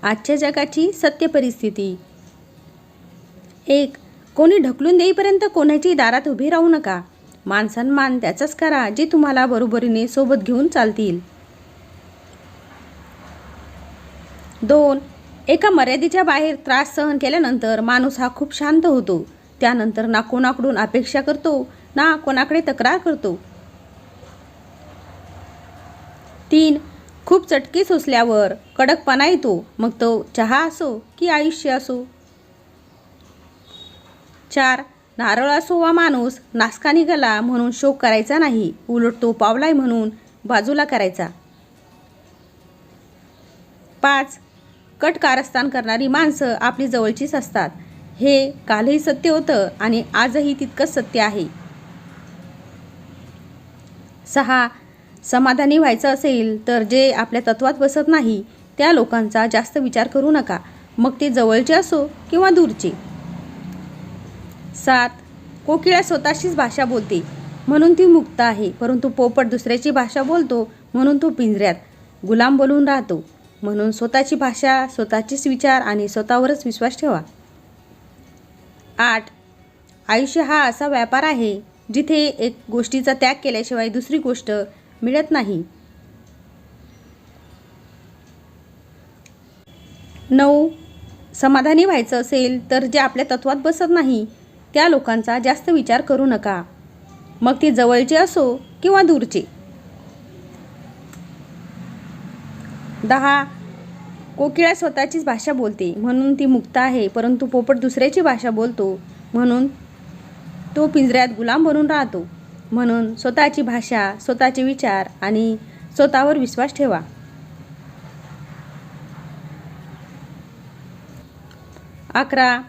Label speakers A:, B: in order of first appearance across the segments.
A: आजच्या जगाची सत्य परिस्थिती. 1. कोणी ढकलून देईपर्यंत कोणाची दारात उभे राहू नका. मान सन्मान त्याचाच करा जे तुम्हाला बरोबरीने सोबत घेऊन चालतील. 2. एका मर्यादेच्या बाहेर त्रास सहन केल्यानंतर माणूस हा खूप शांत होतो. त्यानंतर ना कोणाकडून अपेक्षा करतो ना कोणाकडे तक्रार करतो. 3. खूप चटके सोसल्यावर कडकपणा येतो, मग तो चहा असो की आयुष्य असो. 4. नारळ असो वा माणूस नासका निघाला म्हणून शोक करायचा नाही, उलट तो पावलाय म्हणून बाजूला करायचा. 5. कट कारस्थान करणारी माणसं आपली जवळचीच असतात. हे कालही सत्य होतं आणि आजही तितकंच सत्य आहे. 6. समाधानी व्हायचं असेल तर जे आपल्या तत्वात बसत नाही त्या लोकांचा जास्त विचार करू नका, मग ते जवळचे असो किंवा दूरचे. 7. कोकिळा स्वतःचीच भाषा बोलते म्हणून ती मुक्त आहे, परंतु पोपट दुसऱ्याची भाषा बोलतो म्हणून तो पिंजऱ्यात गुलाम बनून राहतो. म्हणून स्वतःची भाषा, स्वतःचेच विचार आणि स्वतःवरच विश्वास ठेवा. 8. आयुष्य हा असा व्यापार आहे जिथे एक गोष्टीचा त्याग केल्याशिवाय दुसरी गोष्ट मिळत नाही. 9. समाधानी व्हायचं असेल तर जे आपल्या तत्वात बसत नाही त्या लोकांचा जास्त विचार करू नका, मग ते जवळचे असो किंवा दूरचे. 10. कोकिळा स्वतःचीच भाषा बोलते म्हणून ती मुक्त आहे, परंतु पोपट दुसऱ्याची भाषा बोलतो म्हणून तो पिंजऱ्यात गुलाम बनून राहतो. म्हणून स्वतःची भाषा, स्वतःचे विचार आणि स्वतःवर विश्वास ठेवा. 11.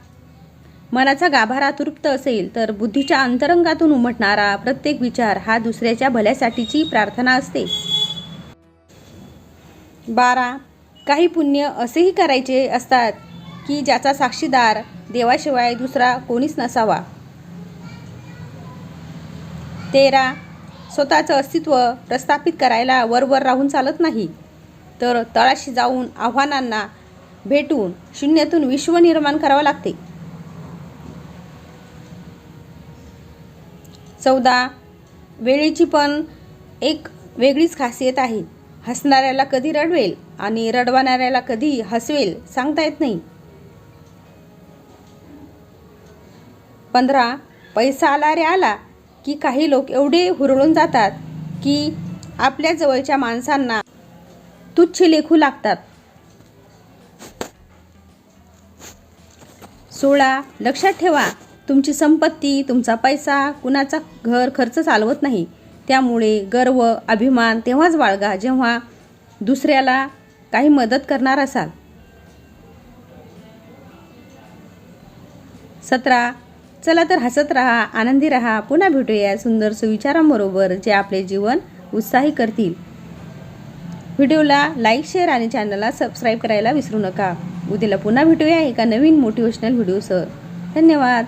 A: मनाचा गाभारा तृप्त असेल तर बुद्धीच्या अंतरंगातून उमटणारा प्रत्येक विचार हा दुसऱ्याच्या भल्यासाठीची प्रार्थना असते. 12. काही पुण्य असेही करायचे असतात की ज्याचा साक्षीदार देवाशिवाय दुसरा कोणीच नसावा. 13. स्वतःचं अस्तित्व प्रस्थापित करायला वरवर राहून चालत नाही, तर तळाशी जाऊन आव्हानांना भेटून शून्यातून विश्व निर्माण करावं लागते. 14. वेळेची पण एक वेगळीच खासियत आहे. हसणाऱ्याला कधी रडवेल आणि रडवणाऱ्याला कधी हसवेल सांगता येत नाही. 15. पैसा आला रे आला की काही लोक एवढे हुरळून जातात की आपल्या जवळच्या माणसांना तुच्छ लेखू लागतात. 16. लक्षात ठेवा, तुमची संपत्ती, तुमचा पैसा कुणाचा घर खर्च चालवत नाही. त्यामुळे गर्व, अभिमान तेव्हाच बाळगा जेव्हा दुसऱ्याला काही मदत करणार असाल. 17. चला तर हसत राहा, आनंदी राहा. पुन्हा भेटूया सुंदर सुविचारांबरोबर जे आपले जीवन उत्साही करतील. व्हिडिओला लाईक, शेअर आणि चॅनलला सबस्क्राईब करायला विसरू नका. उद्याला पुन्हा भेटूया एका नवीन मोटिवेशनल व्हिडिओसह. धन्यवाद.